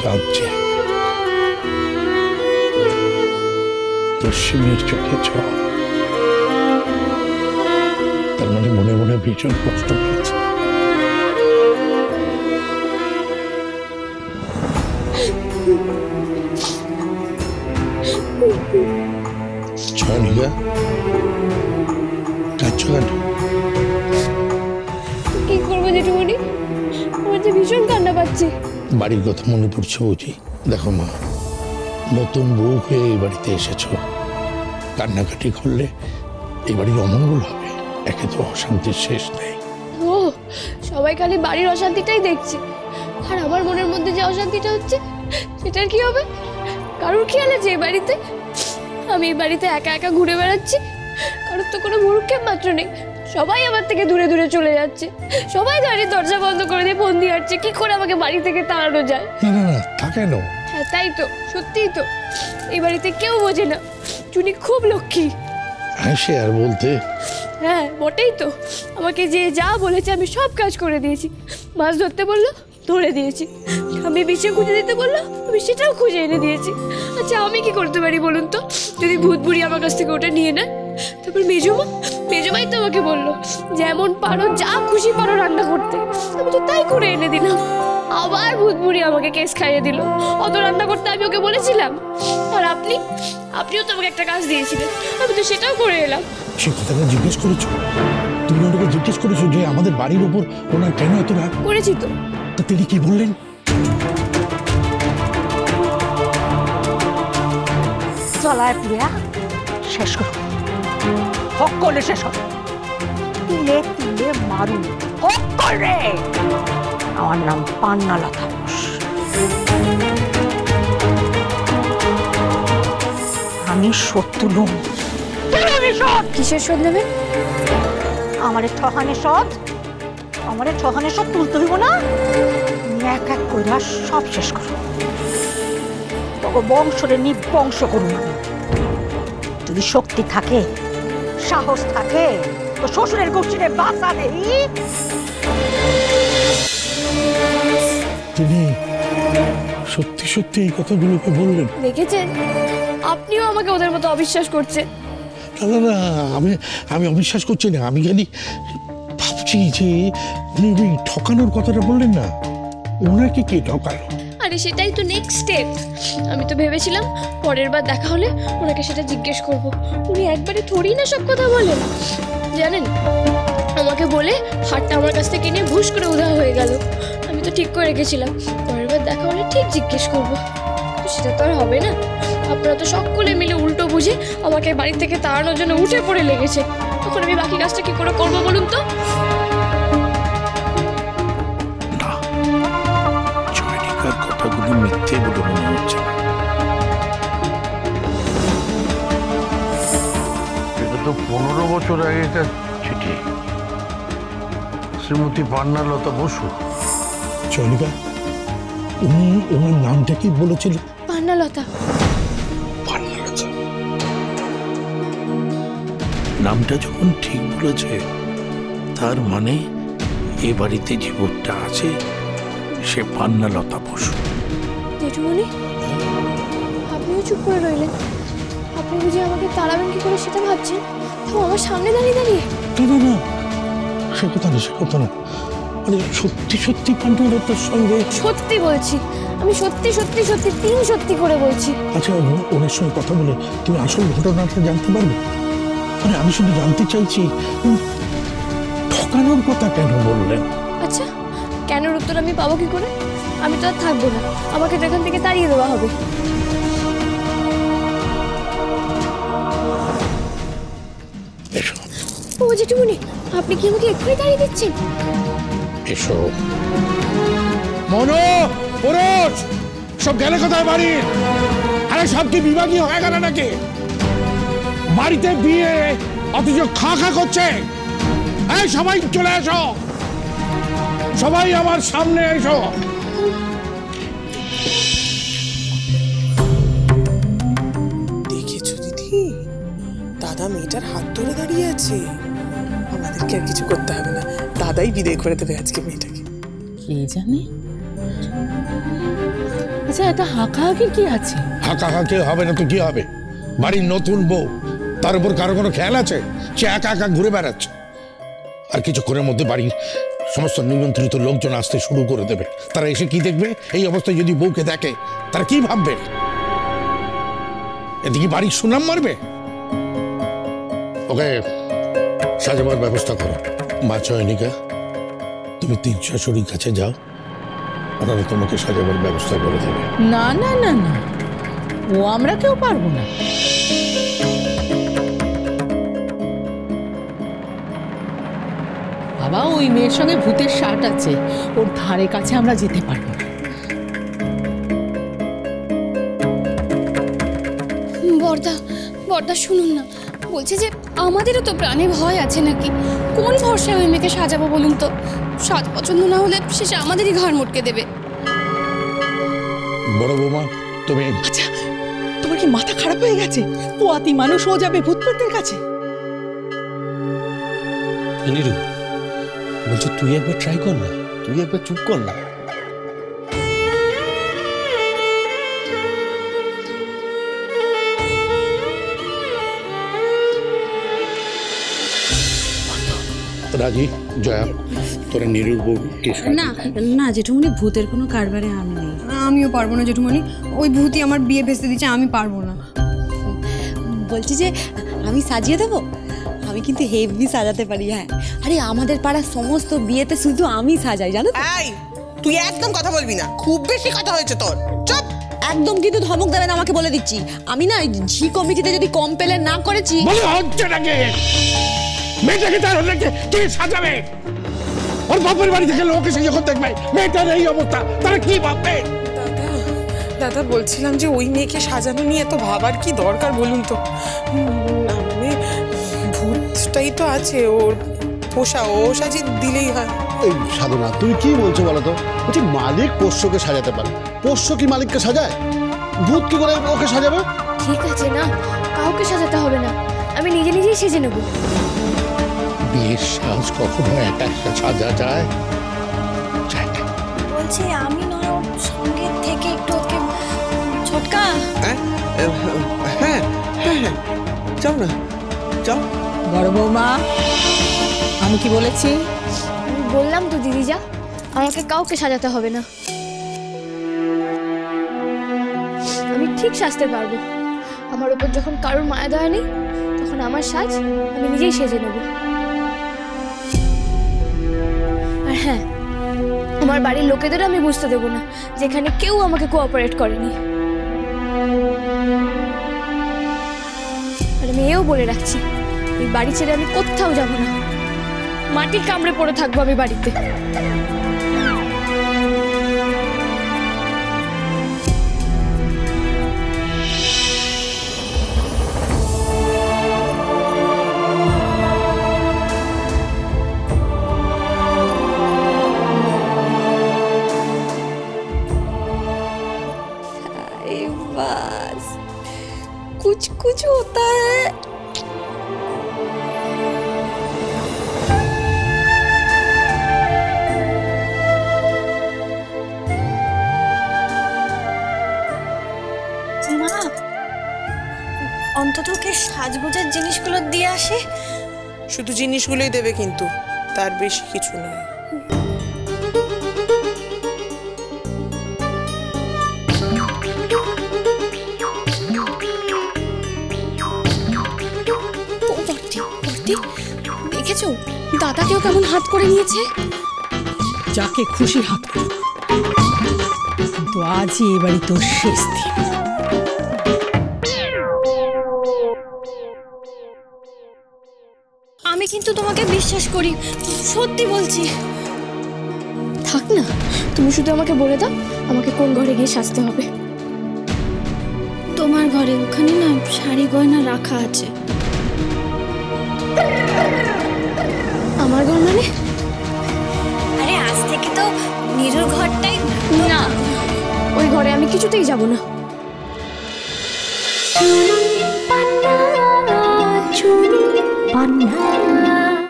কাঁদছে, পশ্চিমের চোখে জল। তার মানে মনে মনে ভীষণ কষ্ট পেয়েছে। চয়নিকা, কাঁদছো কেন? কি করবো জেঠুমনি, আমার যে ভীষণ কান্না পাচ্ছে। বাড়ির কথা মনে পড়ছে বুঝি? দেখো মা, নতুন বউ হয়ে এই বাড়িতে এসেছ, কান্নাকাটি করলে এই বাড়ির অমঙ্গল হবে। একে তো অশান্তির শেষ নেই। ও, সবাই খালি বাড়ির অশান্তিটাই দেখছে, আর আমার মনের মধ্যে যে অশান্তিটা হচ্ছে সেটার কি হবে? কারোর খেয়াল আছে এই বাড়িতে? আমি এই বাড়িতে একা একা ঘুরে বেড়াচ্ছি, কারোর তো কোনো ভরক্ষেপ মাত্র নেই। সবাই আমার থেকে দূরে দূরে চলে যাচ্ছে, সবাই বাড়ির দরজা বন্ধ করে দিয়ে ফোন দিয়ে আসছে। কি করে আমাকে বাড়ি থেকে তাড়ানো যায়? না না না, তা কেন? হ্যাঁ তাই তো, সত্যিই তো, এই বাড়িতে কেউ বোঝে না চুনি খুব লক্ষ্মী। হ্যাঁ, সে আর বলতে। হ্যাঁ বটেই তো, আমাকে যে যা বলেছে আমি সব কাজ করে দিয়েছি। মাছ ধরতে বললো, ধরে দিয়েছি। আমি বিষে খুঁজে দিতে বললো, আমি সেটাও খুঁজে এনে দিয়েছি। আচ্ছা আমি কি করতে পারি বলুন তো, যদি ভূত বুড়ি আমার কাছ থেকে ওটা নিয়ে নেয়? তারপর মেজমাই তো আমাকে বললো, যেমন পারো যা খুশি পারো রান্না করতে। আমি তো তাই করে এনে দিলাম। আবার ভূত বুড়ি আমাকে কেস খাইয়ে দিল, অত রান্না করতে আমি ওকে বলেছিলাম। আর আপনিও তো আমাকে একটা কাজ দিয়েছিলেন, আমি তো সেটাও করে এলাম। সে কথাটা জিজ্ঞেস করেছো? তুমি ওনাকে জিজ্ঞেস করেছো যে আমাদের বাড়ির উপর ওনার কেন এত রাগ? করেছি তো। তা তিনি কি বললেন? চলায় পুরিয়া শেষ করো, হক করলে শেষ করো, তিলে তিলে মারু, হক করে। আমার নাম পান্নালতা ঘোষ, আমি সত্যু লোম। কিসের শোধ নেবে? আমারে ঠহানে সৎ, আমারে ঠহানে সৎ তুলতে হইব না? এক এক কইরা সব শেষ করো, তবে বংশরে নিবংশ করুন। যদি শক্তি থাকে, সাহস থাকে, তো শ্বশুরের গোষ্ঠীরে বাঁচা দেই। তিনি সত্যি সত্যি এই কথাগুলোকে বললেন? দেখেছেন, আপনিও আমাকে ওদের মতো অবিশ্বাস করছেন। না না, আমি অবিশ্বাস করছি না। আমি খালি ভাবছি যে উনি ওই ঠকানোর কথাটা বললেন না, ওনাকে কে ঠকালো? আরে সেটাই তো নেক্সট স্টেপ। আমি তো ভেবেছিলাম পরের বার দেখা হলে ওনাকে সেটা জিজ্ঞেস করব। উনি একবারে থোড়ি না সব কথা বলেন, জানেন? আমাকে বলে হাতটা আমার কাছ থেকে নিয়ে ভুস করে উধাও হয়ে গেল। আমি তো ঠিক করে রেখেছিলাম পরের বার দেখা হলে ঠিক জিজ্ঞেস করবো, সেটা তো আর হবে না। আপনারা তো সকলে মিলে উল্টো বুঝে আমাকে বাড়ি থেকে তাড়ানোর জন্য উঠে পড়ে লেগেছে। তখন আমি বাকি কাজটা কি করে করবো বলুন তো? চয়নিকার কথাগুলো মিথ্যে বলে মনে হচ্ছে না। এটা তো 15 বছর আগেকার চিঠি, শ্রীমতী পান্নালতা বসু। চয়নিকা, উনি ওনার নামটা কি বলেছিল? পান্নালতা। পান্নালতা নামটা যখন ঠিক বলেছে, তার মানে এ বাড়িতে যে ভূতটা আছে সে পান্নালতা বসু। জেঠুমনি, আপনিও চুপ করে রইলেন। আপনি বুঝি আমাকে তাড়াবেন কি করে সেটা ভাবছেন, তাও আমার সামনে দাঁড়িয়ে দাঁড়িয়ে? না না না, সে কথা না, সে কথা না। মানে সত্যি সত্যি পান্নালতার সঙ্গে? সত্যি বলছি, আমি সত্যি সত্যি সত্যি 3 সত্যি করে বলছি। আচ্ছা, ওনার সঙ্গে কথা বলে তুমি আসল ঘটনাটা জানতে পারবে? মানে আমি শুধু জানতে চাইছি ঠকানোর কথা কেন বললেন? আচ্ছা, কেনর উত্তর আমি পাবো কি করে? আমি তো আর থাকবো না, আমাকে তো এখান থেকে তাড়িয়ে দেওয়া হবে। এসো। ও জেঠুমনি, আপনি কি আমাকে এক্ষুনি তাড়িয়ে দিচ্ছেন? এসো। মনো, পুরুষ সব গেলে কোথায় বাড়ির? আরে সব কি বিভাগীয় হয়ে গেল নাকি? বাড়িতে বিয়ে অথচ খা খা করছে। এই সবাই চলে এসো, সবাই আমার সামনে এসো। দেখেছো দিদি, দাদা মেয়েটার হাত ধরে দাঁড়িয়ে আছে। আমাদেরকে আর কিছু করতে হবে না, দাদাই বিদায় করে দেবে আজকে মেয়েটাকে। কে জানে। আচ্ছা, এটা হাঁকাহাঁকির কি আছে? হাঁকাহাঁকি হবে না তো কি হবে? বাড়ির নতুন বউ, তার উপর কারো কোনো খেয়াল আছে? সে একা একা ঘুরে বেড়াচ্ছে। আর কিছুক্ষণের মধ্যে বাড়ির সমস্ত নিমন্ত্রিত লোকজন আসতে শুরু করে দেবে। তারা এসে কি দেখবে? এই অবস্থায় যদি বউকে দেখে তারা কি ভাববে? এদিকে বাড়ির সুনাম মারবে। ওকে সাজাবার ব্যবস্থা করো। মা চয়নিকা, তুমি তিন শাশুড়ির কাছে যাও, ওনারা তোমাকে সাজাবার ব্যবস্থা করে দেবে। না না না না, ও আমরা কেউ পারবো না। বাবা, ওই মেয়ের সঙ্গে ভূতের সাট আছে, ওর ধারে কাছে আমরা যেতে পারবো না। বর্দা বর্দা শুনুন না, বলছি যে আমাদেরও তো প্রাণে ভয় আছে নাকি? কোন ভরসায় ওই মেয়েকে সাজাবো বলুন তো? সাজ পছন্দ না হলে শেষে আমাদেরই ঘাড় মটকে দেবে। বড় বৌমা, তুমি আচ্ছা, তোমার কি মাথা খারাপ হয়ে গেছে? পোয়াতি মানুষ ও যাবে ভূতপ্রেতের কাছে? নিরু বলছি, তুই একবার ট্রাই কর না, তুই একবার চুপ কর না। রাজি, জয়া, তোরা নিরুর বউকে না না জেঠুমনি, ভূতের কোনো কারবারে আমি নেই। আমিও পারবো না জেঠুমনি, ওই ভূতই আমার বিয়ে ভেস্তে দিচ্ছে, আমি পারবো না। বলছি যে আমি সাজিয়ে দেবো, আমি কিন্তু হেভি সাজাতে পারি। হ্যাঁ, আরে আমাদের পাড়ার সমস্ত বিয়েতে শুধু আমি সাজাই, জানো তো? এই তুই একদম কথা বলবি না, খুব বেশি কথা হয়েছে তোর। চুপ। একদম কিন্তু ধমক দেবেন আমাকে, বলে দিচ্ছি। আমি না ঝি কমিটিতে যদি কমপ্লেন না করেছি। বলে হচ্ছে নাকি মেয়েটাকে তার হলে কে সাজাবে? ওর বাপের বাড়ি থেকে লোক এসে যখন দেখবে মেয়েটার এই অবস্থা, তারা কি ভাববে? দাদা বলছিলাম যে ওই মেয়েকে সাজানো নিয়ে এত ভাবার কি দরকার বলুন তো? না মানে ভূতটাই তো আছে, ওর পোষা, ও সাজিয়ে দিলেই হয়। এই সাধনা, তুমি কি বলছো বলো তো? বলছি মালিক পোষ্যকে সাজাতে পারে, পোষ্য কি মালিককে সাজায়? ভূত কি করে ওকে সাজাবে? ঠিক আছে না, কাউকে সাজাতে হবে না, আমি নিজে নিজেই সেজে নেব। বিয়ের সাজ কখনো একা একা সাজা যায়? বলছি আমি নয় ওর সঙ্গে থেকে একটু ওকে ছোটকা। হ্যাঁ হ্যাঁ হ্যাঁ, যাও না, যাও। বড় বৌমা, আমি কি বলেছি? আমি বললাম তো দিদি, যা, আমাকে কাউকে সাজাতে হবে না, আমি ঠিক সাজতে পারবো। আমার উপর যখন কারোর মায়া দয়া নেই, তখন আমার সাজ আমি নিজেই সেজে নেব। আর হ্যাঁ, আমার বাড়ির লোকেদেরও আমি বুঝতে দেবো না যেখানে কেউ আমাকে কোঅপারেট করেনি। আর আমি এও বলে রাখছি, এই বাড়ি ছেড়ে আমি কোথাও যাব না, মাটি কামড়ে পড়ে থাকবো আমি বাড়িতে। बस कुछ कुछ होता है। মা, অন্তত ওকে সাজগোজার জিনিসগুলো দিয়ে আসে। শুধু জিনিসগুলোই দেবে, কিন্তু তার বেশি কিছু নয়। দেখেছো দাদাকেও কেমন হাত করে নিয়েছে? যাকে খুশি হাত করো, কিন্তু আজই এবারই তোর শেষ দিন। আমি কিন্তু তোমাকে বিশ্বাস করি, সত্যি বলছি। থাক না, তুমি শুধু আমাকে বলে দাও আমাকে কোন ঘরে গিয়ে সাজতে হবে। তোমার ঘরে, ওখানে না শাড়ি গয়না রাখা আছে। আমার ঘর মানে? আরে আজ থেকে তো নিরুর ঘরটাই। না, ওই ঘরে আমি কিছুতেই যাব না।